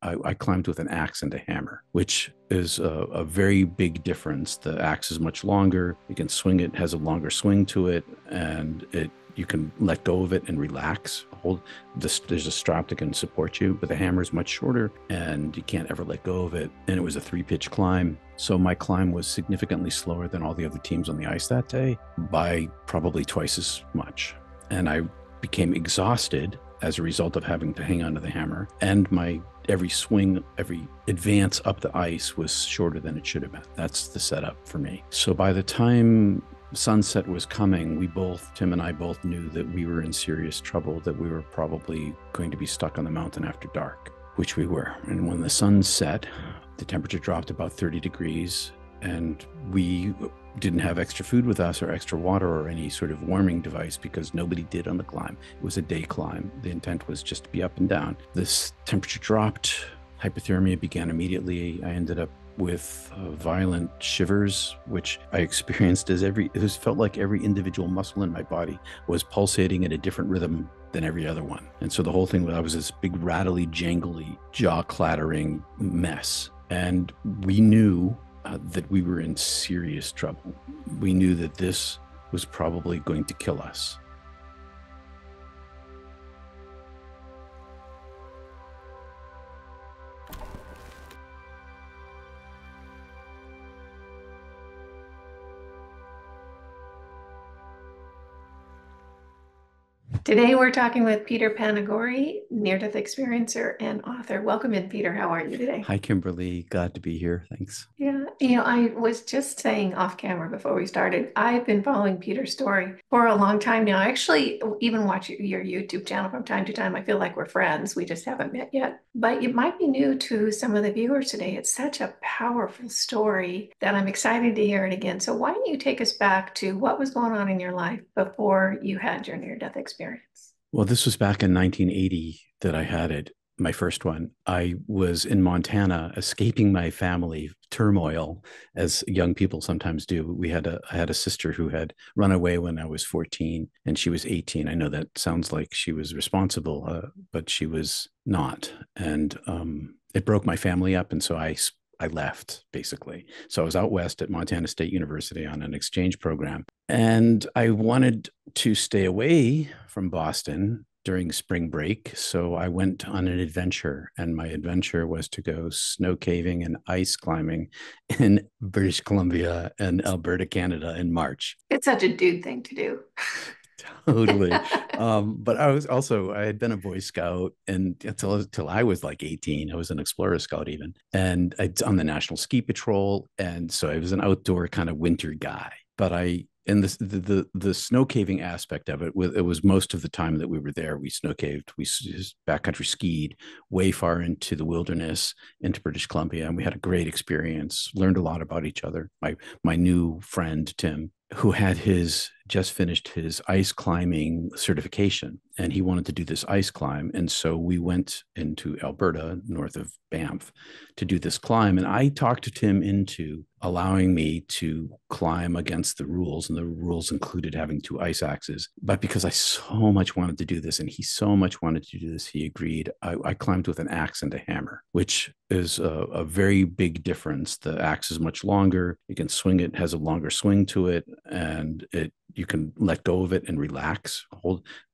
I climbed with an axe and a hammer, which is a very big difference. The axe is much longer. You can swing it, has a longer swing to it, and you can let go of it and relax. There's a strap that can support you, but the hammer is much shorter and you can't ever let go of it. And it was a 3-pitch climb. So my climb was significantly slower than all the other teams on the ice that day by probably twice as much. And I became exhausted as a result of having to hang onto the hammer. And my every swing, every advance up the ice was shorter than it should have been. That's the setup for me. So by the time sunset was coming, Tim and I both knew that we were in serious trouble, that we were probably going to be stuck on the mountain after dark, which we were. And when the sun set, the temperature dropped about 30 degrees, and we didn't have extra food with us or extra water or any sort of warming device because nobody did on the climb. It was a day climb. The intent was just to be up and down. This temperature dropped. Hypothermia began immediately. I ended up with violent shivers, which I experienced it felt like every individual muscle in my body was pulsating at a different rhythm than every other one. And so the whole thing, I was this big rattly, jangly, jaw-clattering mess. And we knew that we were in serious trouble. We knew that this was probably going to kill us. Today we're talking with Peter Panagore, near-death experiencer and author. Welcome in, Peter. How are you today? Hi, Kimberly. Glad to be here. Thanks. Yeah, I was just saying off camera before we started, I've been following Peter's story for a long time now. I actually even watch your YouTube channel from time to time. I feel like we're friends. We just haven't met yet. But it might be new to some of the viewers today. It's such a powerful story that I'm excited to hear it again. So why don't you take us back to what was going on in your life before you had your near-death experience? Well, this was back in 1980 that I had it, my first one. I was in Montana escaping my family turmoil, as young people sometimes do. I had a sister who had run away when I was 14 and she was 18. I know that sounds like she was responsible, but she was not. And it broke my family up. And so I left, basically. So I was out west at Montana State University on an exchange program. And I wanted to stay away from Boston during spring break. So I went on an adventure, and my adventure was to go snow caving and ice climbing in British Columbia and Alberta, Canada in March. It's such a dude thing to do. Totally. But I had been a Boy Scout and until I was like 18. I was an Explorer Scout even. And on the National Ski Patrol. And so I was an outdoor kind of winter guy. But and the snow caving aspect of it was most of the time that we were there. We snow caved, we backcountry skied way far into the wilderness, into British Columbia, and we had a great experience. Learned a lot about each other. My new friend Tim, who had just finished his ice climbing certification, and he wanted to do this ice climb. And so we went into Alberta, north of Banff, to do this climb. And I talked Tim into allowing me to climb against the rules. And the rules included having 2 ice axes. But because I so much wanted to do this, and he so much wanted to do this, he agreed. I climbed with an axe and a hammer, which is a very big difference. The axe is much longer. You can swing it, has a longer swing to it, and you can let go of it and relax.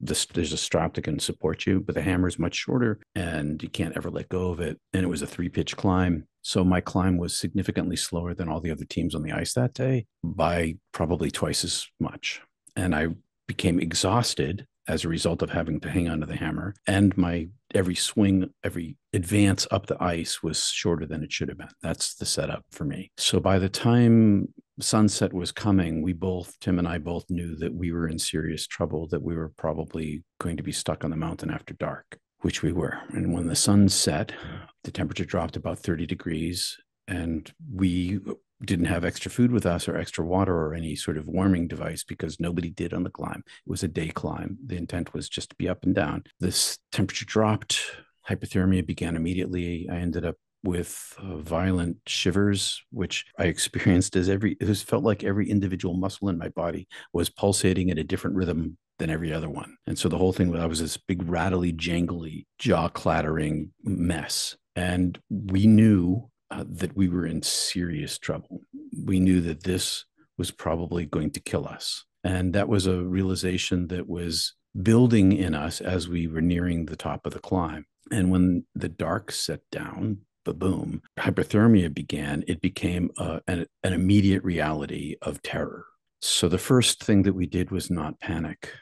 There's a strap that can support you, but the hammer is much shorter and you can't ever let go of it. And it was a 3-pitch climb. So my climb was significantly slower than all the other teams on the ice that day by probably twice as much. And I became exhausted as a result of having to hang onto the hammer. And my every swing, every advance up the ice was shorter than it should have been. That's the setup for me. So by the time sunset was coming, Tim and I both knew that we were in serious trouble, that we were probably going to be stuck on the mountain after dark, which we were. And when the sun set, the temperature dropped about 30 degrees, and we didn't have extra food with us or extra water or any sort of warming device because nobody did on the climb. It was a day climb. The intent was just to be up and down. This temperature dropped. Hypothermia began immediately. I ended up with violent shivers, which I experienced it felt like every individual muscle in my body was pulsating at a different rhythm than every other one. And so the whole thing, I was this big, rattly, jangly, jaw clattering mess. And we knew that we were in serious trouble. We knew that this was probably going to kill us. And that was a realization that was building in us as we were nearing the top of the climb. And when the dark set down, boom, hypothermia began. It became an immediate reality of terror. So the first thing that we did was not panic,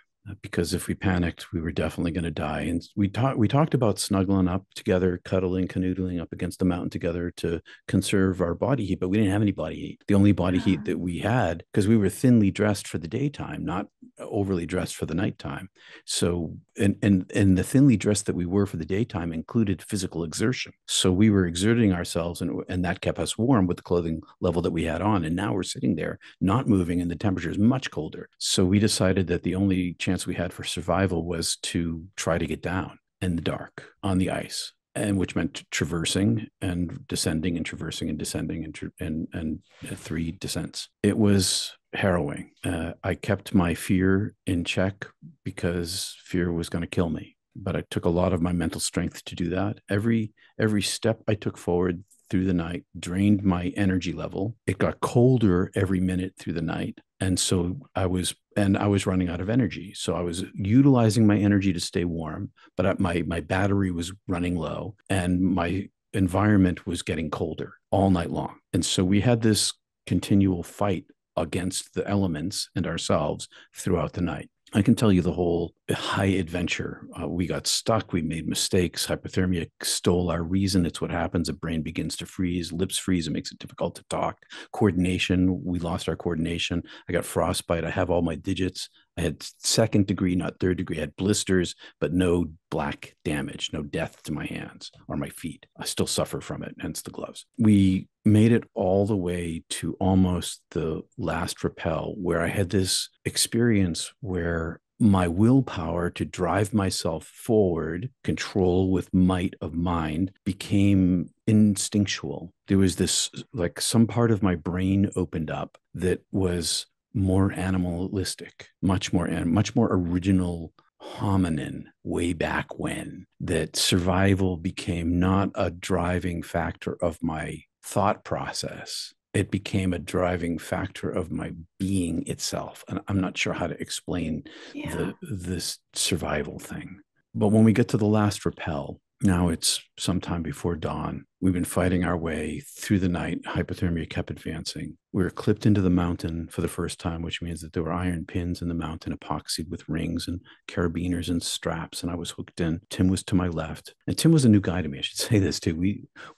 because if we panicked, we were definitely going to die. And we talked about snuggling up together, cuddling, canoodling up against the mountain together to conserve our body heat, but we didn't have any body heat. The only body heat that we had, because we were thinly dressed for the daytime, not overly dressed for the nighttime. So, and the thinly dressed that we were for the daytime included physical exertion. So we were exerting ourselves, and that kept us warm with the clothing level that we had on. And now we're sitting there, not moving, and the temperature is much colder. So we decided that the only chance we had for survival was to try to get down in the dark on the ice, and which meant traversing and descending and traversing and descending and 3 descents. It was harrowing. I kept my fear in check because fear was going to kill me, but I took a lot of my mental strength to do that. Every step I took forward through the night drained my energy level. It got colder every minute through the night. And so I was running out of energy. So I was utilizing my energy to stay warm, but my battery was running low and my environment was getting colder all night long. And so we had this continual fight against the elements and ourselves throughout the night. I can tell you the whole high adventure. We got stuck. We made mistakes. Hypothermia stole our reason. It's what happens. The brain begins to freeze, lips freeze. It makes it difficult to talk. Coordination. We lost our coordination. I got frostbite. I have all my digits. I had 2nd degree, not 3rd degree. I had blisters, but no black damage, no death to my hands or my feet. I still suffer from it, hence the gloves. We made it all the way to almost the last rappel, where I had this experience where my willpower to drive myself forward, control with might of mind, became instinctual. There was this, like, some part of my brain opened up that was more animalistic, much more original hominin way back when, that survival became not a driving factor of my thought process. It became a driving factor of my being itself. And I'm not sure how to explain this survival thing. But when we get to the last rappel, now it's sometime before dawn. We've been fighting our way through the night. Hypothermia kept advancing. We were clipped into the mountain for the first time, which means that there were iron pins in the mountain, epoxied with rings and carabiners and straps. And I was hooked in. Tim was to my left. And Tim was a new guy to me. I should say this too.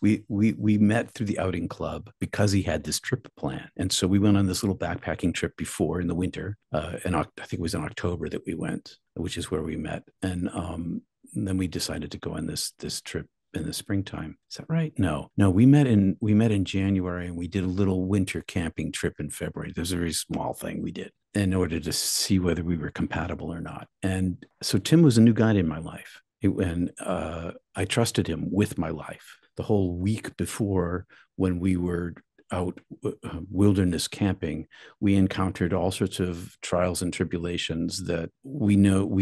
We met through the outing club because he had this trip plan. And so we went on this little backpacking trip before in the winter. And I think it was in October that we went, which is where we met. And then we decided to go on this trip in the springtime. Is that right? No, we met in January, and we did a little winter camping trip in February. There's a very small thing we did in order to see whether we were compatible or not. And so Tim was a new guy in my life, and I trusted him with my life. The whole week before, when we were out wilderness camping, we encountered all sorts of trials and tribulations that we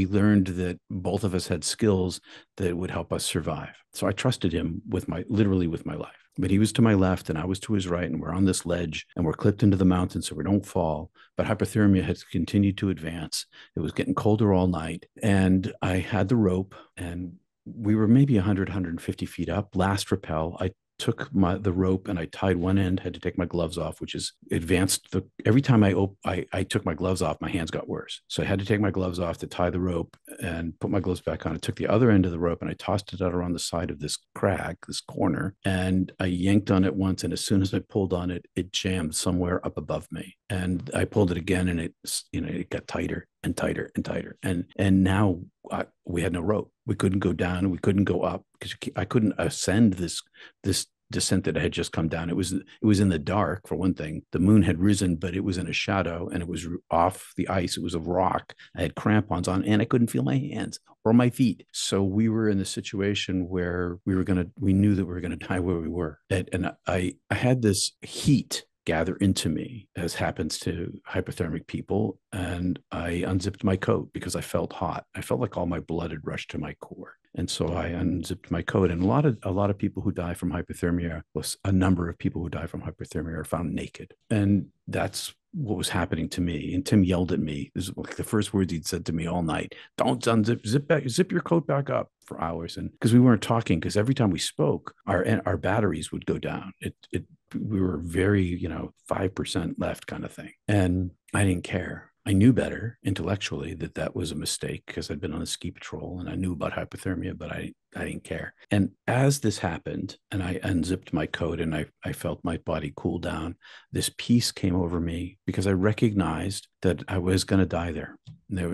learned that both of us had skills that would help us survive. So I trusted him literally with my life. But he was to my left and I was to his right, and we're on this ledge and we're clipped into the mountain so we don't fall. But hypothermia had continued to advance. It was getting colder all night, and I had the rope, and we were maybe 100, 150 feet up. Last rappel, I took the rope and I tied one end, had to take my gloves off, which is advanced. Every time I took my gloves off, my hands got worse. So I had to take my gloves off to tie the took and put my gloves back on. I took the other end of the rope and I tossed it out around the side of this crag, this corner, and I yanked on it once. And as soon as I pulled on it, it jammed somewhere up above me. And I pulled it again, and it got tighter and tighter and tighter. And now we had no rope. We couldn't go down. We couldn't go up because I couldn't ascend this descent that had just come down. It was in the dark, for one thing. The moon had risen, but it was in a shadow, and it was off the ice. It was a rock. I had crampons on, and I couldn't feel my hands or my feet. So we were in the situation where we knew that we were gonna die where we were. And I had this heat gather into me, as happens to hypothermic people. And I unzipped my coat because I felt hot. I felt like all my blood had rushed to my core. And so I unzipped my coat. And a lot of people who die from hypothermia, a number of people who die from hypothermia are found naked. And that's what was happening to me. And Tim yelled at me. This is like the first words he'd said to me all night. Don't unzip, zip your coat back up, for hours. And because we weren't talking, because every time we spoke, our batteries would go down. We were very, 5% left kind of thing. And I didn't care. I knew better intellectually that was a mistake because I'd been on a ski patrol and I knew about hypothermia, but I didn't care. And as this happened and I unzipped my coat and I felt my body cool down, this peace came over me because I recognized that I was going to die there.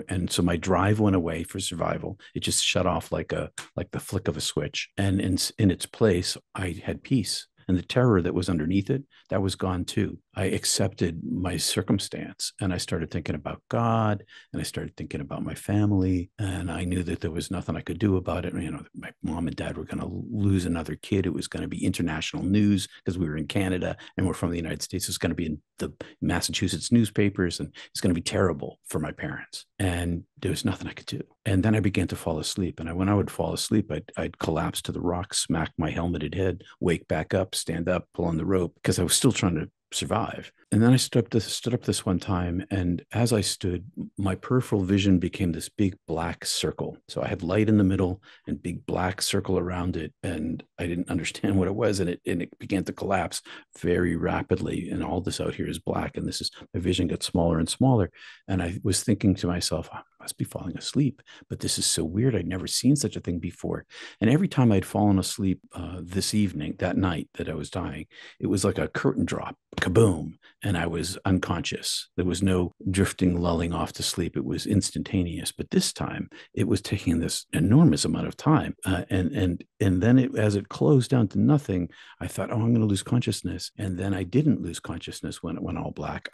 And so my drive went away for survival. It just shut off like the flick of a switch. And in its place, I had peace. And the terror that was underneath it, that was gone too. I accepted my circumstance and I started thinking about God and I started thinking about my family. And I knew that there was nothing I could do about it. My mom and dad were going to lose another kid. It was going to be international news because we were in Canada and we're from the United States. It's going to be in the Massachusetts newspapers and it's going to be terrible for my parents. And there was nothing I could do. And then I began to fall asleep. And when I would fall asleep, I'd collapse to the rock, smack my helmeted head, wake back up, stand up, pull on the rope because I was still trying to survive. And then I stood up this one time. And as I stood, my peripheral vision became this big black circle. So I had light in the middle and big black circle around it. And I didn't understand what it was. And it began to collapse very rapidly. And all this out here is black. And my vision got smaller and smaller. And I was thinking to myself, I must be falling asleep, but this is so weird. I'd never seen such a thing before. And every time I'd fallen asleep that night that I was dying, it was like a curtain drop, kaboom, and I was unconscious. There was no drifting, lulling off to sleep. It was instantaneous. But this time, it was taking this enormous amount of time. And then as it closed down to nothing, I thought, oh, I'm going to lose consciousness. And then I didn't lose consciousness when it went all black.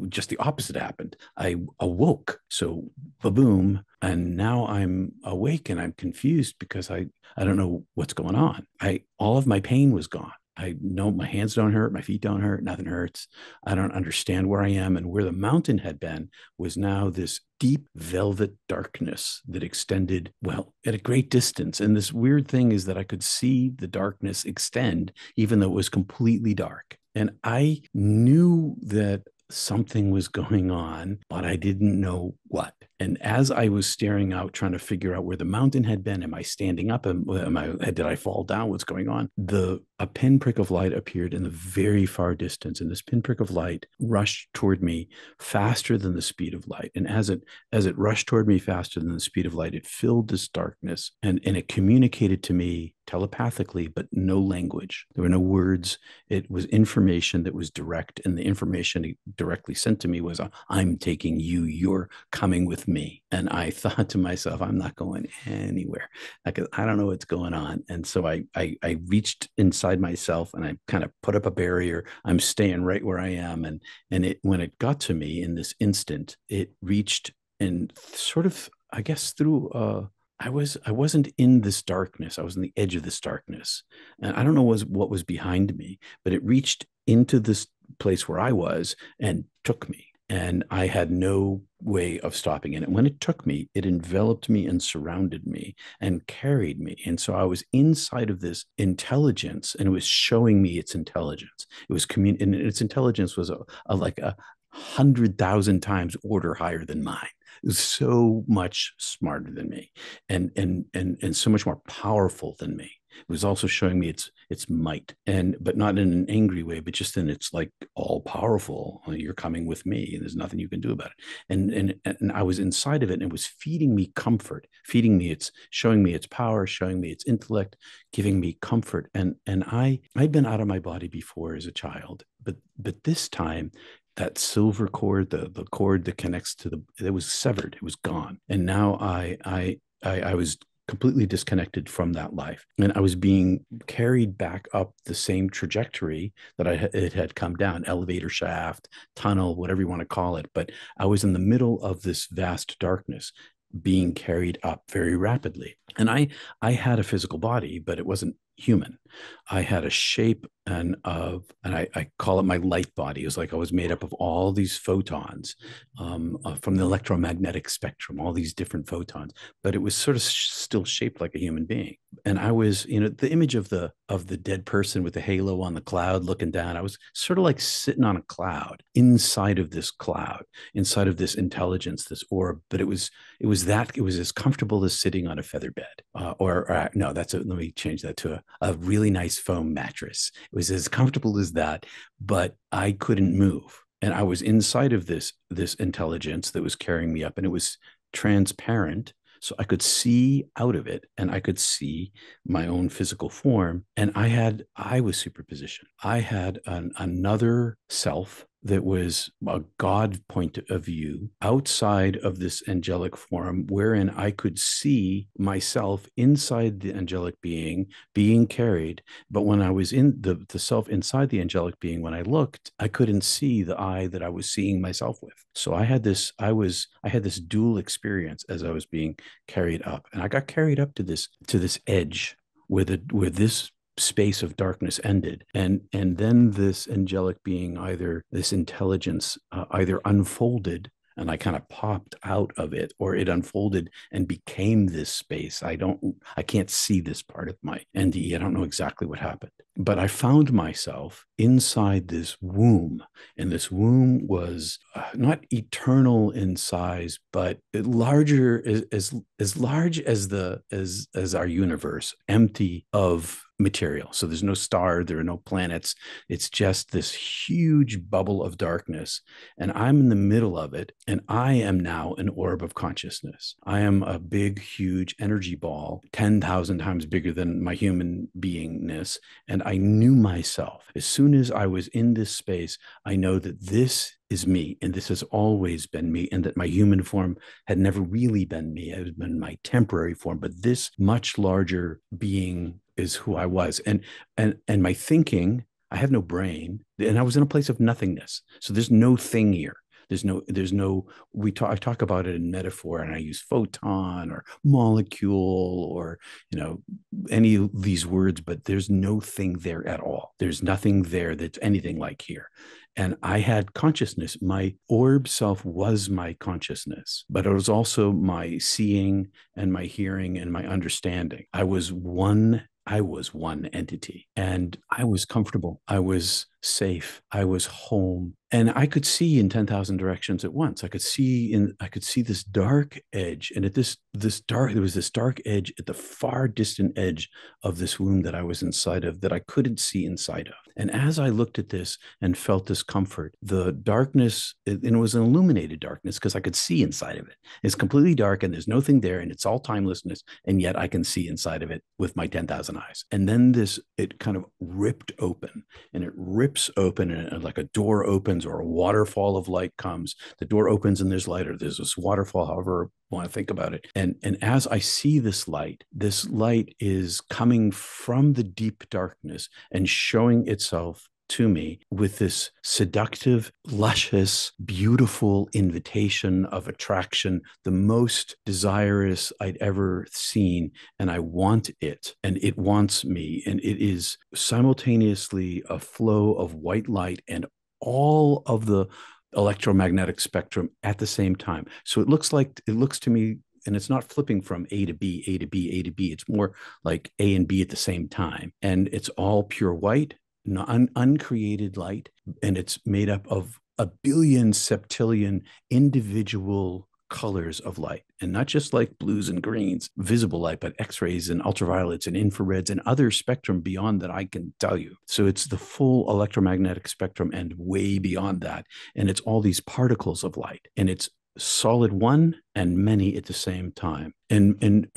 Just the opposite happened. I awoke. So, boom. And now I'm awake and I'm confused because I don't know what's going on. All of my pain was gone. I know my hands don't hurt, my feet don't hurt, nothing hurts. I don't understand where I am. And where the mountain had been was now this deep velvet darkness that extended, well, at a great distance. And this weird thing is that I could see the darkness extend, even though it was completely dark. And I knew that something was going on, but I didn't know what. And as I was staring out, trying to figure out where the mountain had been, am I standing up? Did I fall down? What's going on? A pinprick of light appeared in the very far distance, and this pinprick of light rushed toward me faster than the speed of light. And as it rushed toward me faster than the speed of light, it filled this darkness, and it communicated to me telepathically, but no language. There were no words. It was information that was direct, and the information it directly sent to me was, I'm taking you, you're coming with me. And I thought to myself, I'm not going anywhere. I don't know what's going on. And so I reached inside myself and I kind of put up a barrier. I'm staying right where I am. And when it got to me in this instant, it reached and sort of, I guess, through I wasn't in this darkness. I was on the edge of this darkness. And I don't know what was behind me, but it reached into this place where I was and took me. And I had no way of stopping it. And when it took me, it enveloped me and surrounded me and carried me. And so I was inside of this intelligence, and it was showing me its intelligence. It was and its intelligence was like 100,000 times order higher than mine. It was so much smarter than me, and so much more powerful than me. It was also showing me its might, but not in an angry way, but just in its like all powerful. You're coming with me, and there's nothing you can do about it. And I was inside of it, and it was feeding me comfort, showing me its power, showing me its intellect, giving me comfort. And I'd been out of my body before as a child, but this time, that silver cord, the cord that connects to it was severed. It was gone. And now I was completely disconnected from that life. And I was being carried back up the same trajectory that it had come down, elevator shaft, tunnel, whatever you want to call it. But I was in the middle of this vast darkness, being carried up very rapidly. And I had a physical body, but it wasn't human. I had a shape and I call it my light body. It was like I was made up of all these photons from the electromagnetic spectrum, all these different photons, but it was sort of still shaped like a human being. And I was, the image of the dead person with the halo on the cloud looking down. I was sort of like sitting on a cloud, inside of this cloud, inside of this intelligence, this orb. But it was as comfortable as sitting on a feather bed. No, let me change that to a really nice foam mattress. It was as comfortable as that, but I couldn't move. And I was inside of this intelligence that was carrying me up, and it was transparent. So I could see out of it, and I could see my own physical form. And I was superposition. I had another self that was a God point of view outside of this angelic form, wherein I could see myself inside the angelic being carried. But when I was in the self inside the angelic being, when I looked, I couldn't see the eye that I was seeing myself with. So I had this dual experience as I was being carried up, and I got carried up to this edge where this space of darkness ended, and then this angelic being, either this intelligence either unfolded and I kind of popped out of it, or it unfolded and became this space. I can't see this part of my NDE. I don't know exactly what happened, but I found myself inside this womb, and this womb was not eternal in size, but larger, as large as our universe, empty of material. So there's no star, there are no planets. It's just this huge bubble of darkness. And I'm in the middle of it. And I am now an orb of consciousness. I am a big, huge energy ball, 10,000 times bigger than my human beingness. And I knew myself. As soon as I was in this space, I know that this is me, and this has always been me, and that my human form had never really been me. It had been my temporary form, but this much larger being is who I was. And my thinking, I have no brain, and I was in a place of nothingness. So there's no thing here. There's no, I talk about it in metaphor, and I use photon or molecule or, any of these words, but there's no thing there at all. There's nothing there that's anything like here. And I had consciousness. My orb self was my consciousness, but it was also my seeing and my hearing and my understanding. I was one entity, and I was comfortable. I was safe. I was home. And I could see in 10,000 directions at once. I could see this dark edge. And there was this dark edge at the far distant edge of this womb that I was inside of, that I couldn't see inside of. And as I looked at this and felt this comfort, the darkness, and it was an illuminated darkness because I could see inside of it. It's completely dark and there's nothing there, and it's all timelessness. And yet I can see inside of it with my 10,000 eyes. And then it kind of ripped open, and it rips open, and like a door opens or a waterfall of light comes. The door opens and there's light, or there's this waterfall, however I want to think about it. And as I see this light is coming from the deep darkness and showing itself to me with this seductive, luscious, beautiful invitation of attraction, the most desirous I'd ever seen. And I want it, and it wants me. And it is simultaneously a flow of white light and all of the electromagnetic spectrum at the same time. So it looks to me, and it's not flipping from A to B, A to B, A to B. It's more like A and B at the same time. And it's all pure white, uncreated light. And it's made up of a billion septillion individual colors of light, and not just like blues and greens, visible light, but X-rays and ultraviolets and infrareds and other spectrum beyond that I can tell you. So it's the full electromagnetic spectrum and way beyond that. And it's all these particles of light, and it's solid one and many at the same time, and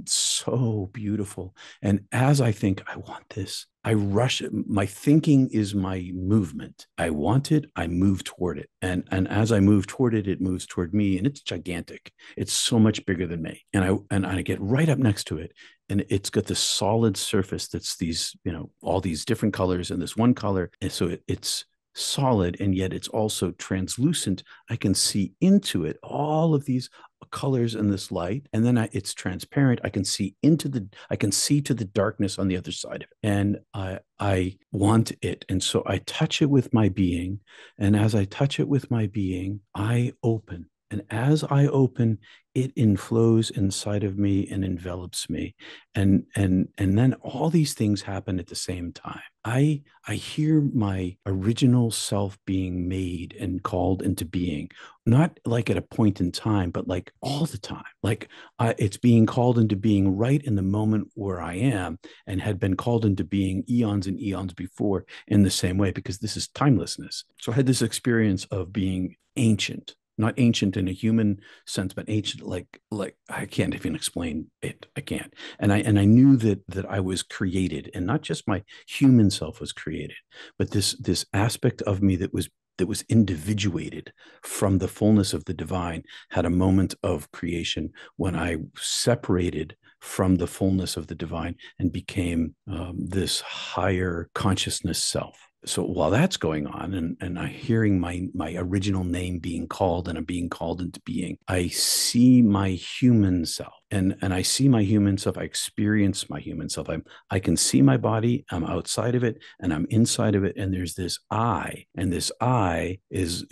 so beautiful. And as I think, I want this, I rush it. My thinking is my movement. I want it, I move toward it. And as I move toward it, it moves toward me, and it's gigantic. It's so much bigger than me. And I get right up next to it, and it's got this solid surface that's these, all these different colors and this one color. And so it's solid, and yet it's also translucent. I can see into it, all of these colors in this light, and then it's transparent. I can see to the darkness on the other side of it, and I want it. And so I touch it with my being, and as I touch it with my being, I open. And as I open, it inflows inside of me and envelops me. And then all these things happen at the same time. I hear my original self being made and called into being, not like at a point in time, but like all the time. Like it's being called into being right in the moment where I am, and had been called into being eons and eons before in the same way, because this is timelessness. So I had this experience of being ancient, not ancient in a human sense, but ancient like I can't even explain it. I can't. And I knew that I was created, and not just my human self was created, but this aspect of me that was individuated from the fullness of the divine had a moment of creation when I separated from the fullness of the divine and became this higher consciousness self. So while that's going on, and I hearing my original name being called, and I'm being called into being, I see my human self. And I see my human self. I experience my human self. I can see my body. I'm outside of it, and I'm inside of it. And there's this I, and this I is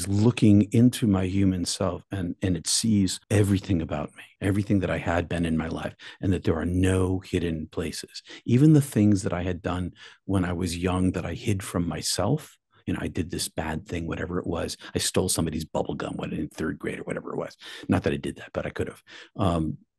looking into my human self, and it sees everything about me, everything that I had been in my life, and that there are no hidden places. Even the things that I had done when I was young that I hid from myself. I did this bad thing, whatever it was. I stole somebody's bubble gum when in third grade or whatever it was. Not that I did that, but I could have.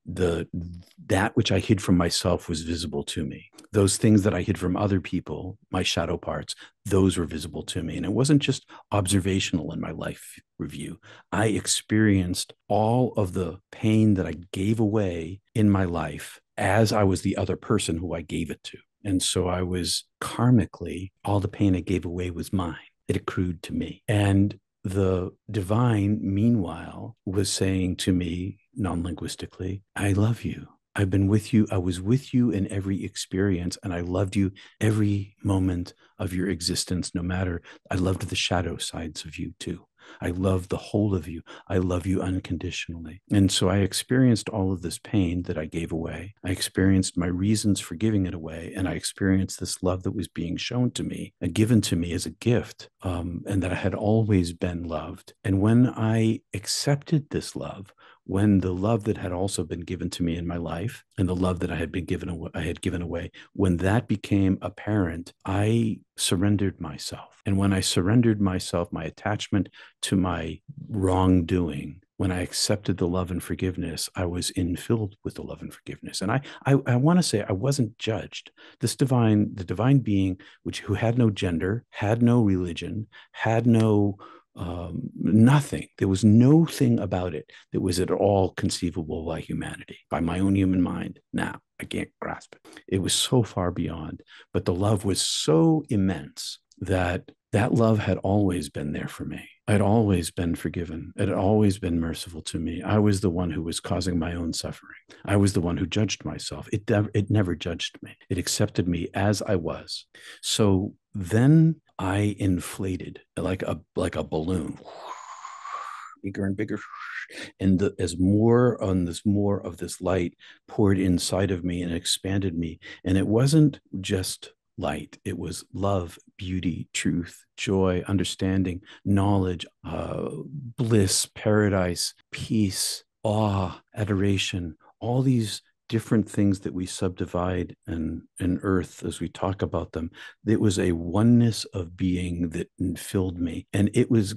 That which I hid from myself was visible to me. Those things that I hid from other people, my shadow parts, those were visible to me. And it wasn't just observational in my life review. I experienced all of the pain that I gave away in my life as I was the other person who I gave it to. And so I was karmically, all the pain I gave away was mine. It accrued to me. And the divine, meanwhile, was saying to me non-linguistically, I love you. I've been with you. I was with you in every experience, and I loved you every moment of your existence, no matter. I loved the shadow sides of you too. I love the whole of you. I love you unconditionally. And so I experienced all of this pain that I gave away. I experienced my reasons for giving it away. And I experienced this love that was being shown to me, given to me as a gift, and that I had always been loved. And when I accepted this love, when the love that had also been given to me in my life, and the love that I had given away, when that became apparent, I surrendered myself. And when I surrendered myself, my attachment to my wrongdoing, when I accepted the love and forgiveness, I was infilled with the love and forgiveness. And I want to say I wasn't judged. The divine being, who had no gender, had no religion, had no nothing. There was no thing about it that was at all conceivable by humanity, by my own human mind. Now, I can't grasp it. It was so far beyond, but the love was so immense that love had always been there for me. I'd always been forgiven. It had always been merciful to me. I was the one who was causing my own suffering. I was the one who judged myself. It never judged me. It accepted me as I was. So then I inflated like a balloon, bigger and bigger. And as more of this light poured inside of me and expanded me. And it wasn't just light. It was love, beauty, truth, joy, understanding, knowledge, bliss, paradise, peace, awe, adoration, all these different things that we subdivide in earth as we talk about them. It was a oneness of being that filled me, and it was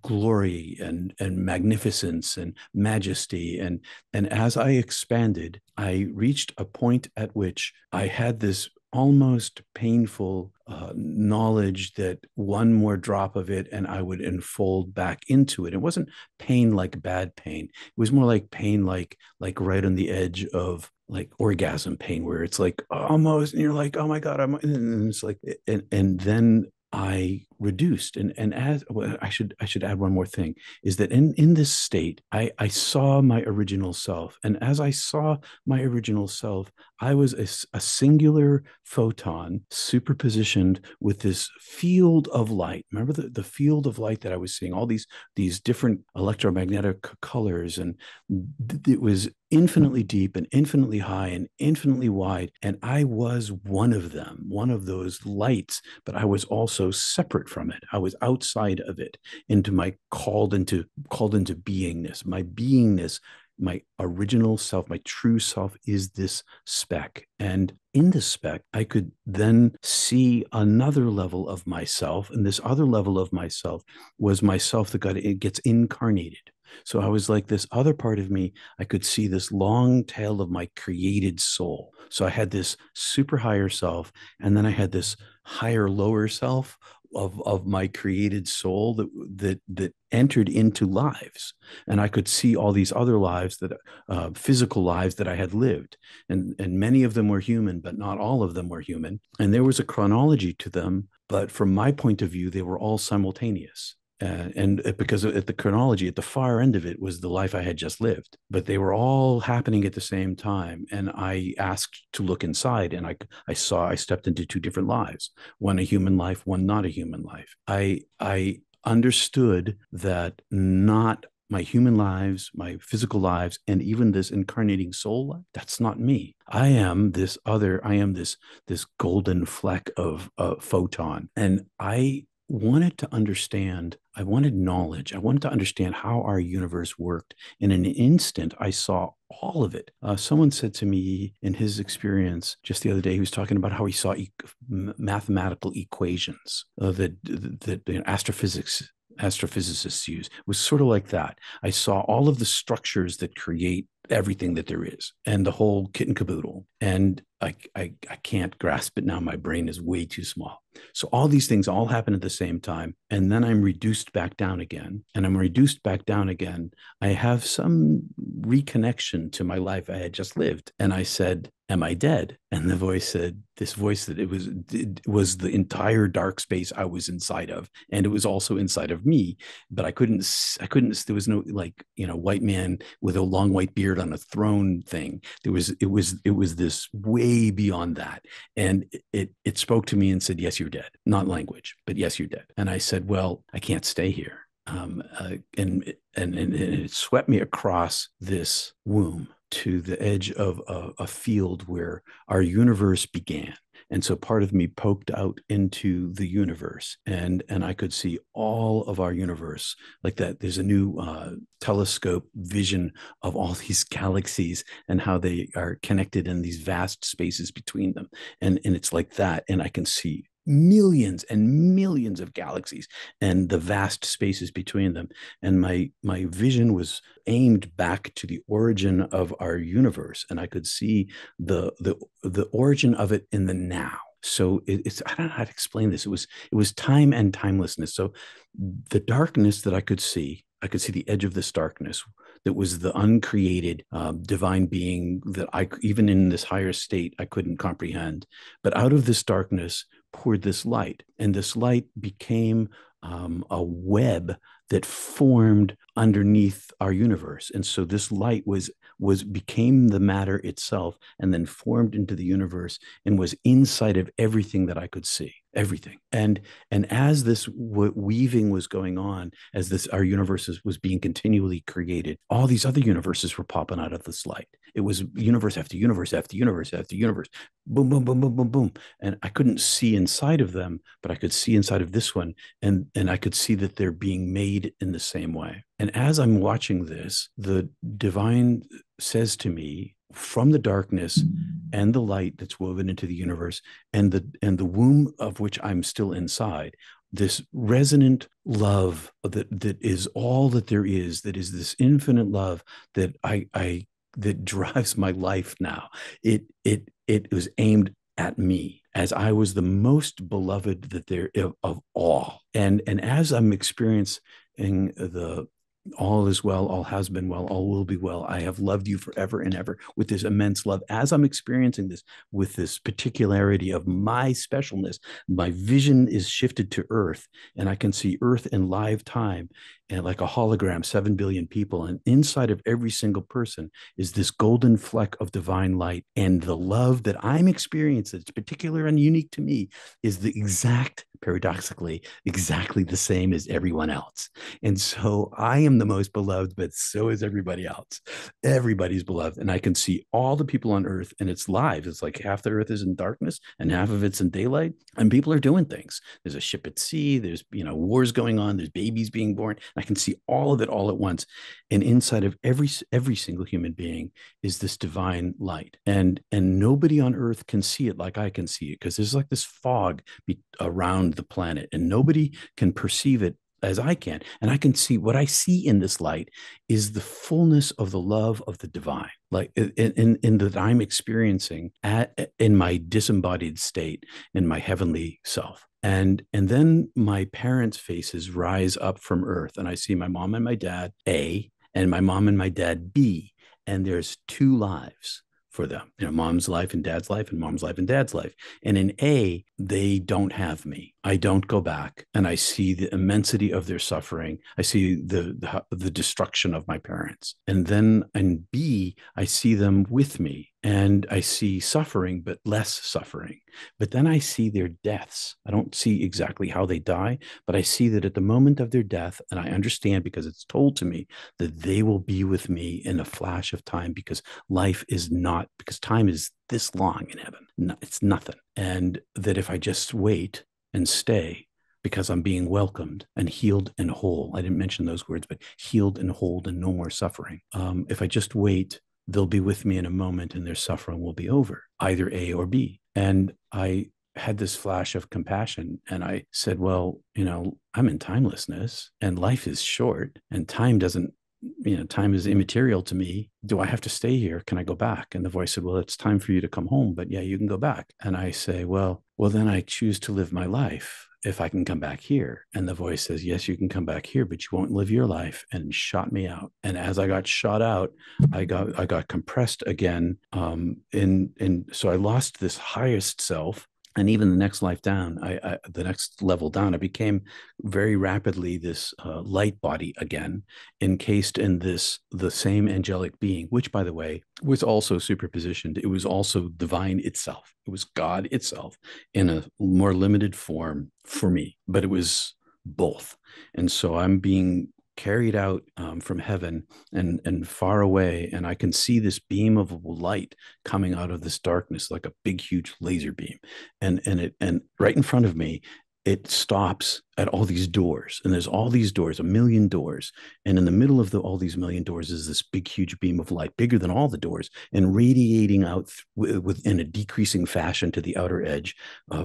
glory and magnificence and majesty. And as I expanded, I reached a point at which I had this almost painful knowledge that one more drop of it and I would enfold back into it. It wasn't pain like bad pain. It was more like pain like right on the edge of like orgasm pain, where it's like almost, and you're like, oh my God, and it's like, and then I reduced. And as well, I should add one more thing, is that in this state, I saw my original self. And as I saw my original self, I was a singular photon superpositioned with this field of light. Remember the field of light that I was seeing, all these different electromagnetic colors, and it was infinitely deep and infinitely high and infinitely wide. And I was one of them, one of those lights, but I was also separate from it. I was outside of it, into my called into beingness. My beingness, my original self, my true self is this speck. And in the speck, I could then see another level of myself. And this other level of myself was myself that gets incarnated. So I was like this other part of me. I could see this long tail of my created soul. So I had this super higher self, and then I had this higher lower self of my created soul that entered into lives. And I could see all these other lives, that physical lives that I had lived, and many of them were human, but not all of them were human. And there was a chronology to them, but from my point of view, they were all simultaneous. And because at the chronology, at the far end of it, was the life I had just lived, but they were all happening at the same time. And I asked to look inside, and I stepped into two different lives, one a human life, one not a human life. I understood that not my human lives, my physical lives, and even this incarnating soul life, that's not me. I am this golden fleck of photon. And I wanted knowledge. I wanted to understand how our universe worked. In an instant, I saw all of it. Someone said to me in his experience just the other day, he was talking about how he saw mathematical equations that astrophysicists use. It was sort of like that. I saw all of the structures that create everything that there is, and the whole kit and caboodle. And I can't grasp it now. My brain is way too small. So all these things all happen at the same time. And then I'm reduced back down again. And I'm reduced back down again. I have some reconnection to my life I had just lived. And I said, am I dead? And the voice said, this voice, that it was the entire dark space I was inside of. And it was also inside of me. But I couldn't, there was no, like, white man with a long white beard on a throne thing. It was this way beyond that. And it spoke to me and said, yes, you're dead. Not language, but yes, you're dead. And I said, well, I can't stay here. And it swept me across this womb to the edge of a field where our universe began. And so part of me poked out into the universe, and I could see all of our universe like that. There's a new telescope vision of all these galaxies and how they are connected in these vast spaces between them. And it's like that. And I can see millions and millions of galaxies and the vast spaces between them. And my vision was aimed back to the origin of our universe, and I could see the origin of it in the now. So it's I don't know how to explain this. It was time and timelessness. So the darkness that I could see the edge of this darkness that was the uncreated divine being that I, even in this higher state, I couldn't comprehend. But out of this darkness poured this light, and this light became a web that formed underneath our universe. And so this light became the matter itself, and then formed into the universe, and was inside of everything that I could see, everything. And as this weaving was going on, as this our universe was being continually created, all these other universes were popping out of this light. It was universe after universe after universe after universe, boom, boom, boom, boom, boom, boom. And I couldn't see inside of them, but I could see inside of this one, and I could see that they're being made in the same way. And as I'm watching this, the divine says to me, from the darkness and the light that's woven into the universe, and the womb of which I'm still inside, this resonant love that is all that there is, that is this infinite love that that drives my life now. It was aimed at me, as I was the most beloved that there of all. And as I'm experiencing all is well, all has been well, all will be well. I have loved you forever and ever with this immense love. As I'm experiencing this with this particularity of my specialness, my vision is shifted to Earth, and I can see Earth in live time and like a hologram, 7 billion people. And inside of every single person is this golden fleck of divine light. And the love that I'm experiencing, that's particular and unique to me, is the exact, paradoxically, exactly the same as everyone else. And so I am the most beloved, but so is everybody else. Everybody's beloved. And I can see all the people on earth, and it's live. It's like half the earth is in darkness and half of it's in daylight. And people are doing things. There's a ship at sea. There's, wars going on. There's babies being born. I can see all of it all at once. And inside of every single human being is this divine light. And nobody on earth can see it like I can see it, because there's like this fog around the planet, and nobody can perceive it as I can. And I can see what I see in this light is the fullness of the love of the divine, like in that I'm experiencing in my disembodied state, in my heavenly self. And then my parents' faces rise up from earth, and I see my mom and my dad, A, and my mom and my dad, B. And there's two lives for them, mom's life and dad's life, and mom's life and dad's life. And in A, they don't have me. I don't go back, and I see the immensity of their suffering. I see the destruction of my parents. And then in B, I see them with me, and I see suffering, but less suffering. But then I see their deaths. I don't see exactly how they die, but I see that at the moment of their death, and I understand because it's told to me that they will be with me in a flash of time, because life is not, because time is this long in heaven. No, it's nothing. And that if I just wait and stay, because I'm being welcomed and healed and whole. I didn't mention those words, but healed and whole and no more suffering. If I just wait, they'll be with me in a moment, and their suffering will be over, either A or B. And I had this flash of compassion, and I said, well, I'm in timelessness, and life is short, and time doesn't, time is immaterial to me. Do I have to stay here? Can I go back? And the voice said, well, it's time for you to come home, but yeah, you can go back. And I say, well, then I choose to live my life if I can come back here. And the voice says, yes, you can come back here, but you won't live your life, and shot me out. And as I got shot out, I got compressed again. So I lost this highest self. And even the next life down, the next level down, I became very rapidly this light body again, encased in the same angelic being, which, by the way, was also superpositioned. It was also divine itself. It was God itself in a more limited form for me, but it was both. And so I'm being carried out from heaven and far away, and I can see this beam of light coming out of this darkness like a big, huge laser beam, and right in front of me, it stops at all these doors, and there's all these doors, a million doors, and in the middle of all these million doors is this big, huge beam of light, bigger than all the doors, and radiating out within a decreasing fashion to the outer edge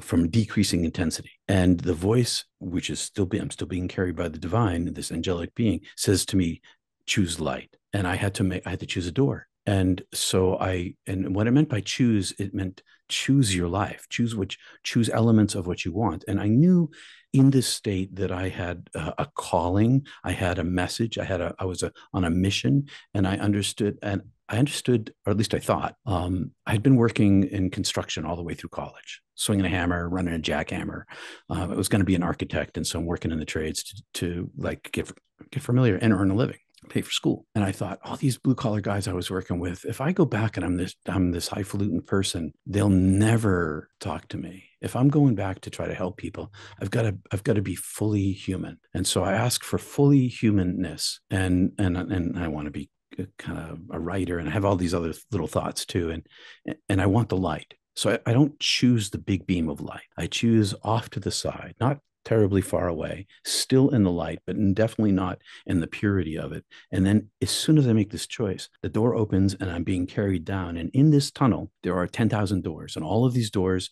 from decreasing intensity. And the voice, which is I'm still being carried by the divine, this angelic being, says to me, choose light. And I had to choose a door. And so and what it meant by choose, it meant choose your life, choose elements of what you want. And I knew in this state that I had a calling, I had a message, I was on a mission, and I understood, or at least I thought, I'd been working in construction all the way through college, swinging a hammer, running a jackhammer. I was going to be an architect. And so I'm working in the trades to like get familiar and earn a living, pay for school. And I thought, all these blue collar guys I was working with, if I go back and I'm this highfalutin person, they'll never talk to me. If I'm going back to try to help people, I've got to be fully human. And so I ask for fully humanness, and I want to be kind of a writer, and I have all these other little thoughts too. And I want the light. So I don't choose the big beam of light. I choose off to the side, not terribly far away, still in the light, but definitely not in the purity of it. And then as soon as I make this choice, the door opens and I'm being carried down. And in this tunnel, there are 10,000 doors. And all of these doors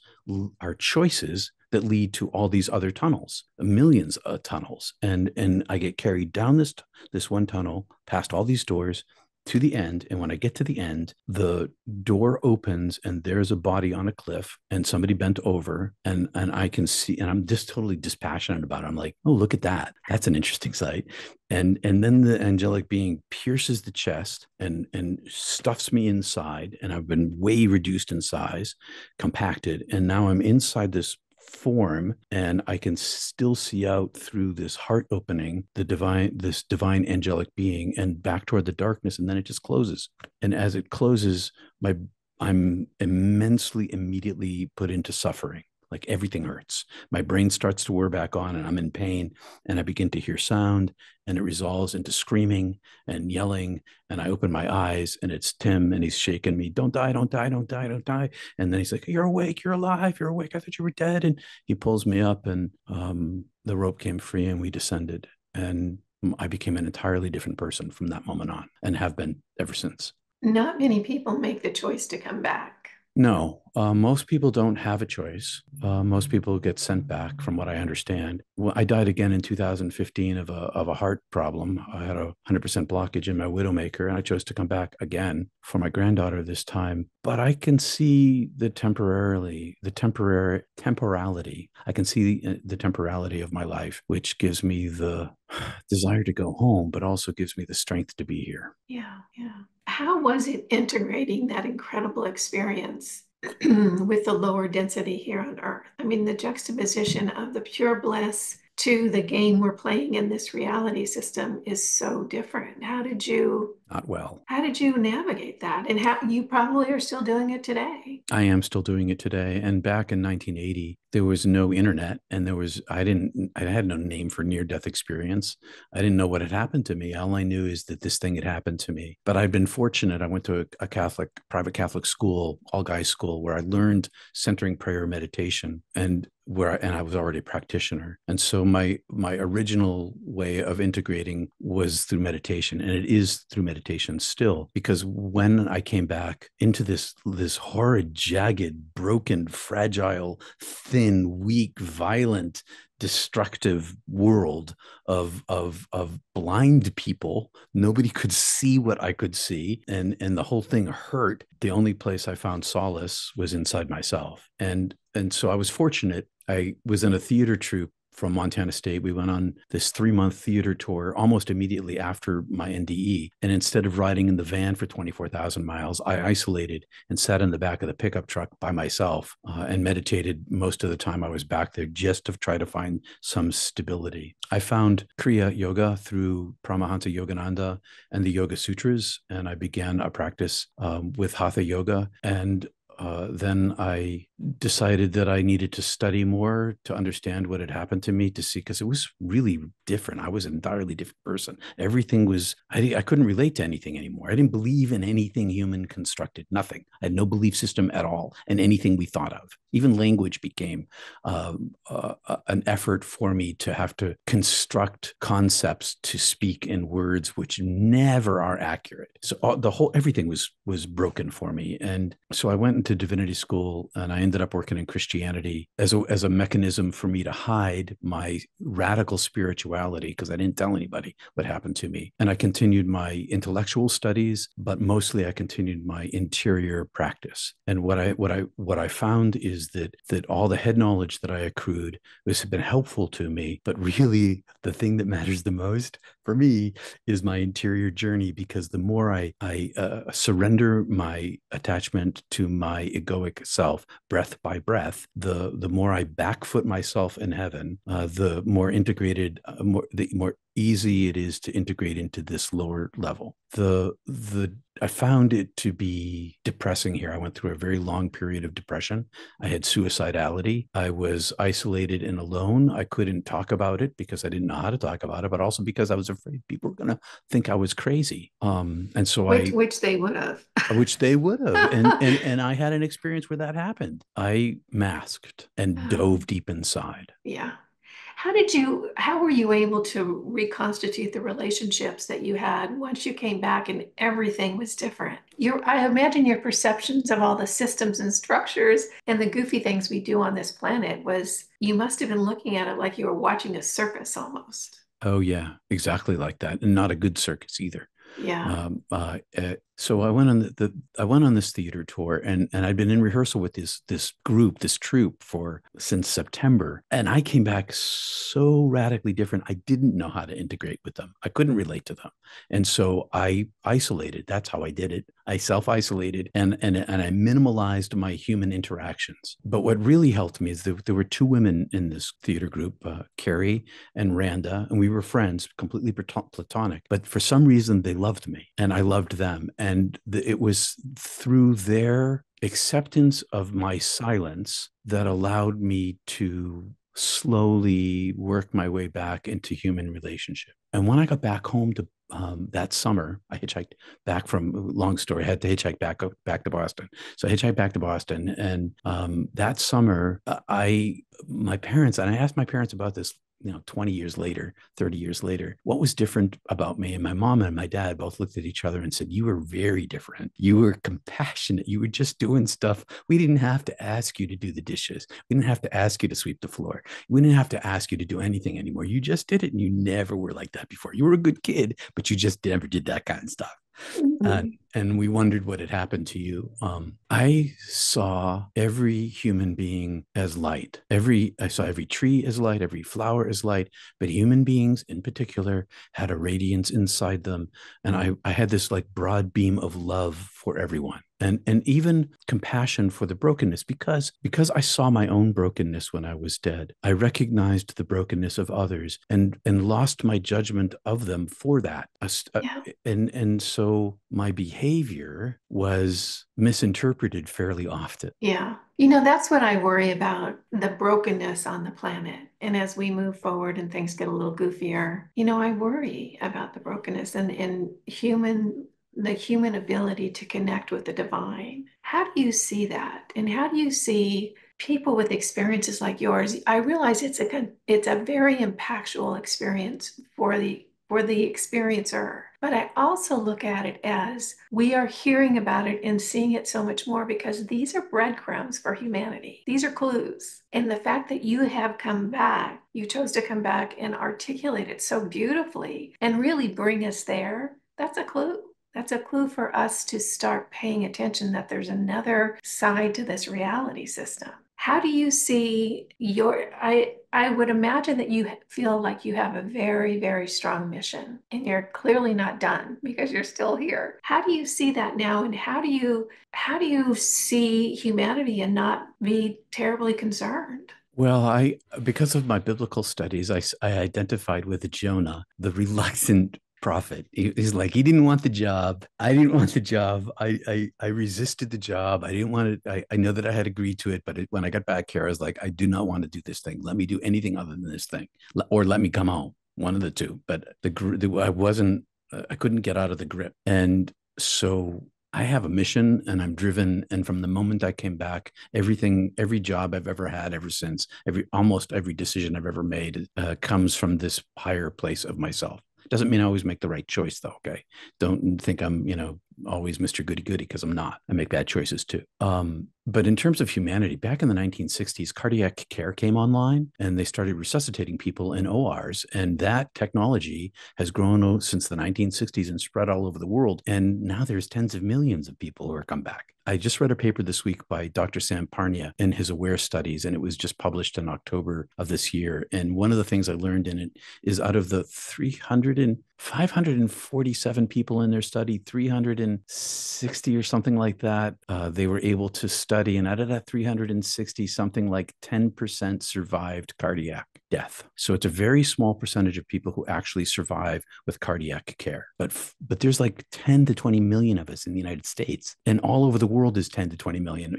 are choices that lead to all these other tunnels, millions of tunnels. And I get carried down this one tunnel, past all these doors, to the end. And when I get to the end, the door opens and there's a body on a cliff and somebody bent over, and I can see, and I'm just totally dispassionate about it. I'm like, oh, look at that. That's an interesting sight. And then the angelic being pierces the chest and stuffs me inside. And I've been way reduced in size, compacted. And now I'm inside this form, and I can still see out through this heart opening this divine angelic being, and back toward the darkness, and then it just closes. And as it closes, I'm immensely immediately put into suffering. Like everything hurts. My brain starts to whir back on, and I'm in pain, and I begin to hear sound, and it resolves into screaming and yelling. And I open my eyes, and it's Tim, and he's shaking me. Don't die, don't die, don't die, don't die. And then he's like, you're awake, you're alive, you're awake. I thought you were dead. And he pulls me up, and the rope came free, and we descended. And I became an entirely different person from that moment on, and have been ever since. Not many people make the choice to come back. No, most people don't have a choice. Most people get sent back, from what I understand. Well, I died again in 2015 of a heart problem. I had a 100% blockage in my widowmaker, and I chose to come back again for my granddaughter this time. But I can see the temporality. I can see the temporality of my life, which gives me the desire to go home, but also gives me the strength to be here. Yeah, yeah. How was it integrating that incredible experience with the lower density here on Earth? I mean, the juxtaposition of the pure bliss to the game we're playing in this reality system is so different. Not well. How did you navigate that? And how you probably are still doing it today. I am still doing it today. And back in 1980, there was no internet, and I had no name for near-death experience. I didn't know what had happened to me. All I knew is that this thing had happened to me. But I'd been fortunate. I went to a private Catholic school, all guys school, where I learned centering prayer meditation, and I was already a practitioner. And so my original way of integrating was through meditation, and it is through meditation still, because when I came back into this horrid, jagged, broken, fragile, thin, weak, violent, destructive world of blind people, nobody could see what I could see, and the whole thing hurt. The only place I found solace was inside myself, and so I was fortunate. I was in a theater troupe from Montana State. We went on this 3-month theater tour almost immediately after my NDE. And instead of riding in the van for 24,000 miles, I isolated and sat in the back of the pickup truck by myself and meditated most of the time I was back there, just to try to find some stability. I found Kriya Yoga through Paramahansa Yogananda and the Yoga Sutras, and I began a practice with Hatha Yoga. And then I decided that I needed to study more to understand what had happened to me, to see, because it was really different. I was an entirely different person. Everything was, I couldn't relate to anything anymore. I didn't believe in anything human constructed, nothing. I had no belief system at all in anything we thought of. Even language became an effort for me to have to construct concepts to speak in words which never are accurate. So everything was broken for me. And so I went into divinity school, and I ended up working in Christianity as a mechanism for me to hide my radical spirituality, because I didn't tell anybody what happened to me. And I continued my intellectual studies, but mostly I continued my interior practice. And what I found is that all the head knowledge that I accrued has been helpful to me, but really the thing that matters the most for me is my interior journey, because the more I surrender my attachment to my egoic self, breath by breath, the more I backfoot myself in heaven, the more integrated, the more easy it is to integrate into this lower level. I found it to be depressing here. I went through a very long period of depression. I had suicidality. I was isolated and alone. I couldn't talk about it because I didn't know how to talk about it, but also because I was afraid people were going to think I was crazy. And so which they would have. Which they would have. And I had an experience where that happened. I masked and dove deep inside. Yeah. How were you able to reconstitute the relationships that you had once you came back and everything was different? I imagine your perceptions of all the systems and structures and the goofy things we do on this planet you must have been looking at it like you were watching a circus almost. Oh, yeah, exactly like that. And not a good circus either. Yeah. So I went on I went on this theater tour, and I'd been in rehearsal with this group, this troupe since September, and I came back so radically different. I didn't know how to integrate with them. I couldn't relate to them, and so I isolated. That's how I did it. I self-isolated, and I minimalized my human interactions. But what really helped me is there were two women in this theater group, Carrie and Randa, and we were friends, completely platonic. But for some reason, they loved me, and I loved them. And it was through their acceptance of my silence that allowed me to slowly work my way back into human relationship. And when I got back home to that summer, I hitchhiked back from, long story, I had to hitchhike back to Boston. So I hitchhiked back to Boston. And that summer, my parents, and I asked my parents about this, 20 years later, 30 years later, what was different about me? And my mom and my dad both looked at each other and said, you were very different. You were compassionate. You were just doing stuff. We didn't have to ask you to do the dishes. We didn't have to ask you to sweep the floor. We didn't have to ask you to do anything anymore. You just did it. And you never were like that before. You were a good kid, but you just never did that kind of stuff. And we wondered what had happened to you. I saw every human being as light. I saw every tree as light, every flower as light, but human beings in particular had a radiance inside them. And I had this like broad beam of love for everyone. And even compassion for the brokenness, because I saw my own brokenness when I was dead. I recognized the brokenness of others and lost my judgment of them for that. Yeah. And so my behavior was misinterpreted fairly often. Yeah. That's what I worry about, the brokenness on the planet. And as we move forward and things get a little goofier, I worry about the brokenness and the human ability to connect with the divine. How do you see that? And how do you see people with experiences like yours? I realize it's a very impactful experience for the experiencer. But I also look at it as we are hearing about it and seeing it so much more because these are breadcrumbs for humanity. These are clues. And the fact that you have come back, you chose to come back and articulate it so beautifully and really bring us there, that's a clue. That's a clue for us to start paying attention that there's another side to this reality system. How do you see I would imagine that you feel like you have a very, very strong mission and you're clearly not done because you're still here. How do you see that now? And how do you see humanity and not be terribly concerned? Well, because of my biblical studies, I identified with Jonah, the reluctant prophet. He's like, he didn't want the job. I didn't want the job. I resisted the job. I didn't want it. I know that I had agreed to it, but when I got back here, I was like, I do not want to do this thing. Let me do anything other than this thing, or let me come home. One of the two. But I couldn't get out of the grip. And so I have a mission and I'm driven. And from the moment I came back, every job I've ever had ever since, almost every decision I've ever made comes from this higher place of myself. Doesn't mean I always make the right choice, though. Okay. Don't think I'm, always Mr. Goody Goody, because I'm not. I make bad choices too. But in terms of humanity, back in the 1960s, cardiac care came online and they started resuscitating people in ORs. And that technology has grown since the 1960s and spread all over the world. And now there's tens of millions of people who are come back. I just read a paper this week by Dr. Sam Parnia in his AWARE studies, and it was just published in October of this year. And one of the things I learned in it is out of the 547 people in their study, 360 or something like that, they were able to study. And out of that 360, something like 10% survived cardiac death. So it's a very small percentage of people who actually survive with cardiac care. But there's like 10 to 20 million of us in the United States, and all over the world is 10 to 20 million,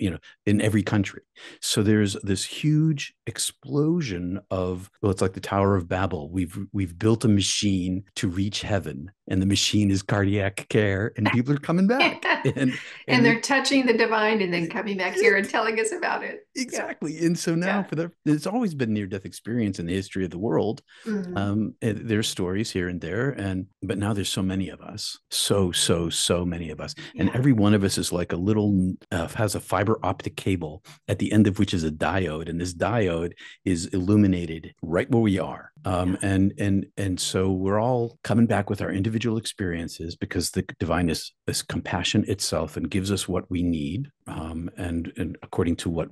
in every country. So there's this huge explosion of, well, it's like the Tower of Babel. We've built a machine to reach heaven, and the machine is cardiac care, and people are coming back. And they're touching the divine and then coming back here and telling us about it. Exactly. Yeah. And so now there's always been near-death experience in the history of the world. Mm-hmm. There's stories here and there, but now there's so many of us, so many of us, and every one of us is like a little has a fiber optic cable at the end of which is a diode, and this diode is illuminated right where we are. Yeah. And so we're all coming back with our individual experiences because the divine is compassion itself and gives us what we need, and according to what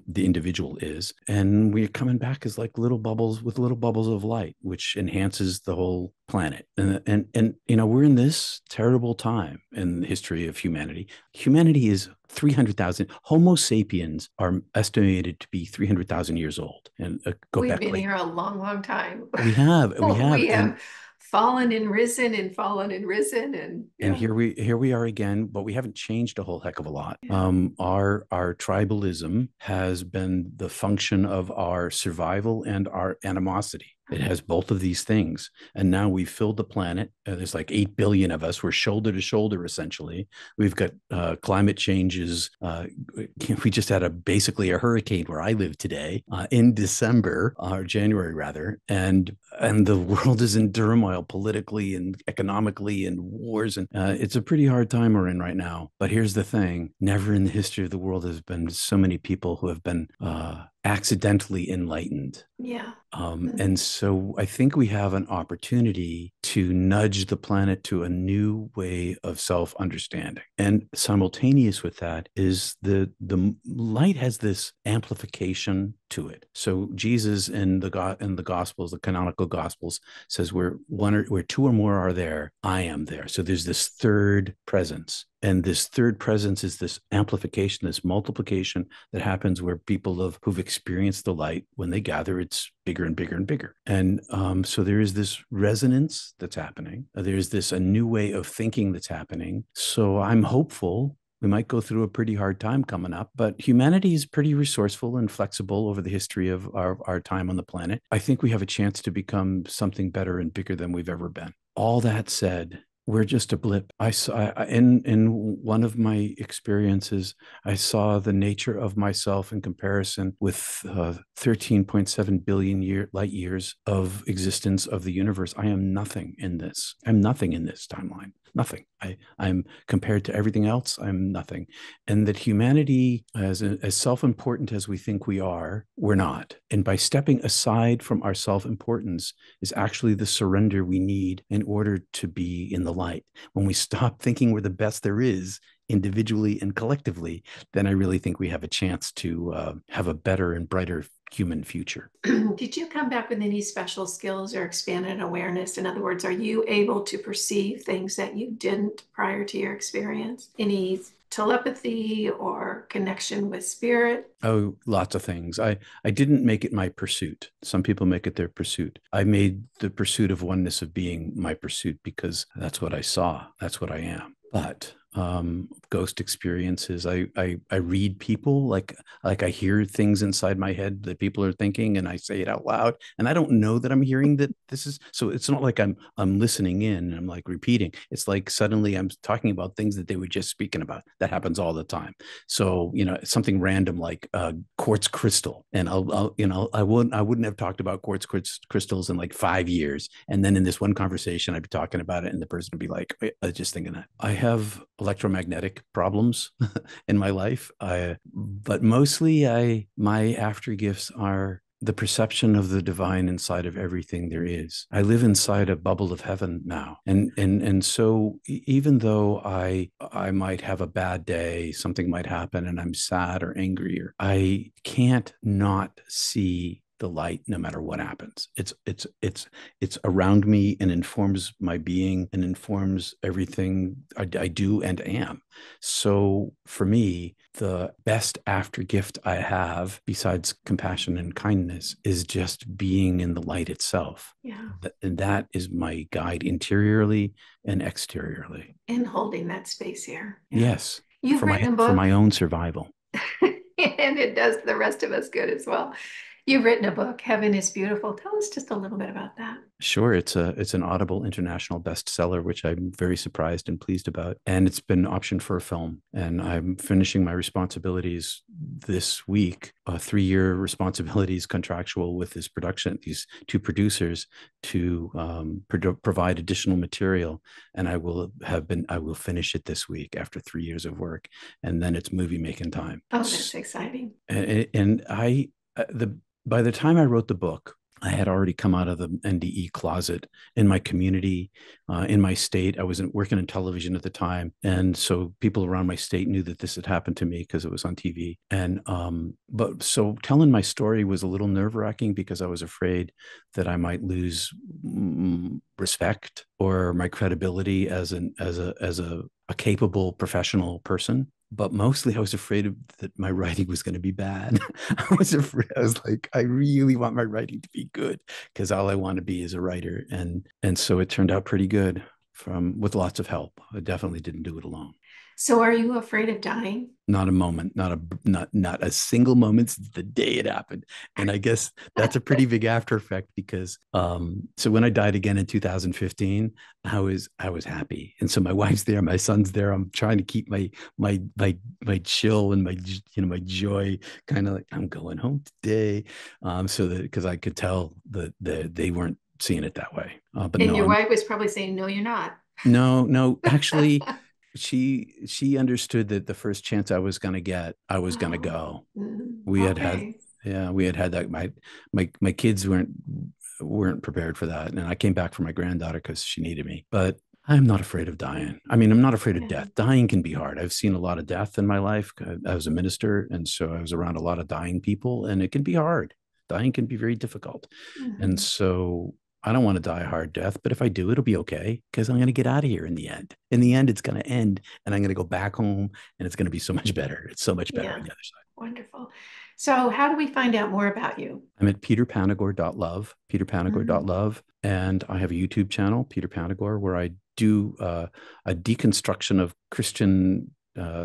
the individual is. And we're coming back as like little bubbles with little bubbles of light, which enhances the whole planet. And we're in this terrible time in the history of humanity. Humanity is 300,000. Homo sapiens are estimated to be 300,000 years old, and go We've back been like here a long, long time. we have, We have fallen and risen and fallen and risen and and yeah. here we are again, but we haven't changed a whole heck of a lot. Yeah. Our tribalism has been the function of our survival and our animosity. It has both of these things. And now we've filled the planet. There's like 8 billion of us. We're shoulder to shoulder, essentially. We've got climate changes. We just had basically a hurricane where I live today in December, or January rather. And the world is in turmoil politically and economically and wars. And it's a pretty hard time we're in right now. But here's the thing. Never in the history of the world has been so many people who have been accidentally enlightened. Yeah. And so I think we have an opportunity to nudge the planet to a new way of self-understanding. And simultaneous with that is the light has this amplification to it. So Jesus in the Gospels, the canonical Gospels, says where two or more are there, I am there. So there's this third presence. And this third presence is this amplification, this multiplication that happens where people who've experienced the light, when they gather, it's bigger and bigger and bigger. And so there is this resonance that's happening. There's a new way of thinking that's happening. So I'm hopeful. We might go through a pretty hard time coming up, but humanity is pretty resourceful and flexible over the history of our time on the planet. I think we have a chance to become something better and bigger than we've ever been. All that said, we're just a blip. I saw in one of my experiences, I saw the nature of myself in comparison with 13.7 billion light years of existence of the universe. I am nothing in this. I'm nothing in this timeline. Nothing. I'm compared to everything else. I'm nothing. And that humanity, as self-important as we think we are, we're not. And by stepping aside from our self-importance is actually the surrender we need in order to be in the light. When we stop thinking we're the best there is, individually and collectively, then I really think we have a chance to have a better and brighter human future. Did you come back with any special skills or expanded awareness? In other words, are you able to perceive things that you didn't prior to your experience? Any telepathy or connection with spirit? Oh, lots of things. I didn't make it my pursuit. Some people make it their pursuit. I made the pursuit of oneness of being my pursuit because that's what I saw. That's what I am. But ghost experiences, I read people, like I hear things inside my head that people are thinking, and I say it out loud, and I don't know that I'm hearing that this is, so it's not like I'm listening in and I'm like repeating. It's like suddenly I'm talking about things that they were just speaking about. That happens all the time. So something random like quartz crystal, and I wouldn't have talked about quartz crystals in like 5 years, and then in this one conversation I'd be talking about it and the person would be like, I was just thinking that. I have electromagnetic problems in my life, but mostly my after gifts are the perception of the divine inside of everything there is. I live inside a bubble of heaven now. And so even though I might have a bad day, something might happen and I'm sad or angry, or I can't not see the light no matter what happens. It's around me and informs my being and informs everything I do and am. So for me, the best after gift I have, besides compassion and kindness, is just being in the light itself. Yeah. And that is my guide interiorly and exteriorly. And holding that space here. Yeah. Yes. You've written a book. For my own survival. And it does the rest of us good as well. You've written a book, Heaven is Beautiful. Tell us just a little bit about that. Sure. It's an Audible international bestseller, which I'm very surprised and pleased about. And it's been optioned for a film. And I'm finishing my responsibilities this week, 3-year responsibilities contractual with this production, these 2 producers, to provide additional material. And I will finish it this week after 3 years of work. And then it's movie making time. Oh, that's exciting. And by the time I wrote the book, I had already come out of the NDE closet in my community, in my state. I was working in television at the time. And so people around my state knew that this had happened to me because it was on TV. And, but so telling my story was a little nerve wracking because I was afraid that I might lose respect or my credibility as a capable professional person. But mostly I was afraid that my writing was going to be bad. I was afraid. I was like, I really want my writing to be good because all I want to be is a writer. And so it turned out pretty good with lots of help. I definitely didn't do it alone. So are you afraid of dying? Not a moment, not a single moment since the day it happened. And I guess that's a pretty big after effect because so when I died again in 2015, I was happy. And so my wife's there, my son's there. I'm trying to keep my chill and my my joy kind of like I'm going home today. So that because I could tell that they weren't seeing it that way. But And no, your wife was probably saying, no, you're not. no, actually she understood that the first chance I was going to get, I was going to go. We had Okay. yeah, we had that. My kids weren't prepared for that. And I came back for my granddaughter because she needed me, but I'm not afraid of dying. I mean, I'm not afraid of Yeah. death. Dying can be hard. I've seen a lot of death in my life. I was a minister. And so I was around a lot of dying people and it can be hard. Dying can be very difficult. And Mhm. so I don't want to die a hard death, but if I do, it'll be okay because I'm going to get out of here in the end. In the end, it's going to end and I'm going to go back home and it's going to be so much better. It's so much better on Yeah. the other side. Wonderful. So how do we find out more about you? I'm at peterpanagore.love, Mhm. peterpanagore.love. And I have a YouTube channel, Peter Patagore, where I do a deconstruction of Christian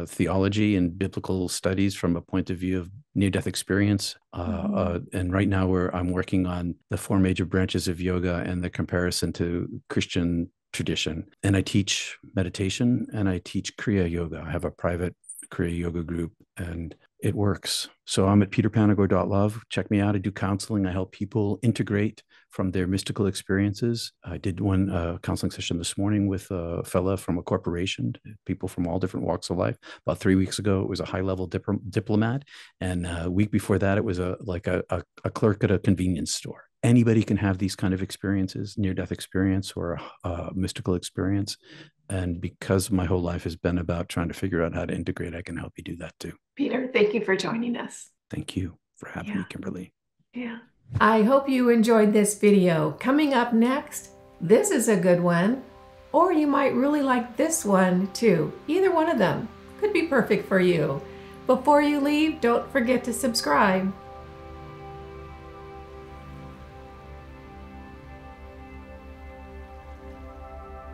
theology and biblical studies from a point of view of near-death experience. Mhm. And right now I'm working on the four major branches of yoga and the comparison to Christian tradition. And I teach meditation and I teach Kriya Yoga. I have a private Kriya Yoga group and it works. So I'm at peterpanagore.love. Check me out. I do counseling. I help people integrate from their mystical experiences. I did one counseling session this morning with a fella from a corporation, people from all different walks of life. About 3 weeks ago, it was a high-level diplomat. And a week before that, it was a clerk at a convenience store. Anybody can have these kind of experiences, near-death experience or a mystical experience. And because my whole life has been about trying to figure out how to integrate, I can help you do that too. Peter, thank you for joining us. Thank you for having me, Yeah. Kimberly. Yeah. I hope you enjoyed this video. Coming up next, this is a good one, or you might really like this one too. Either one of them could be perfect for you. Before you leave, don't forget to subscribe.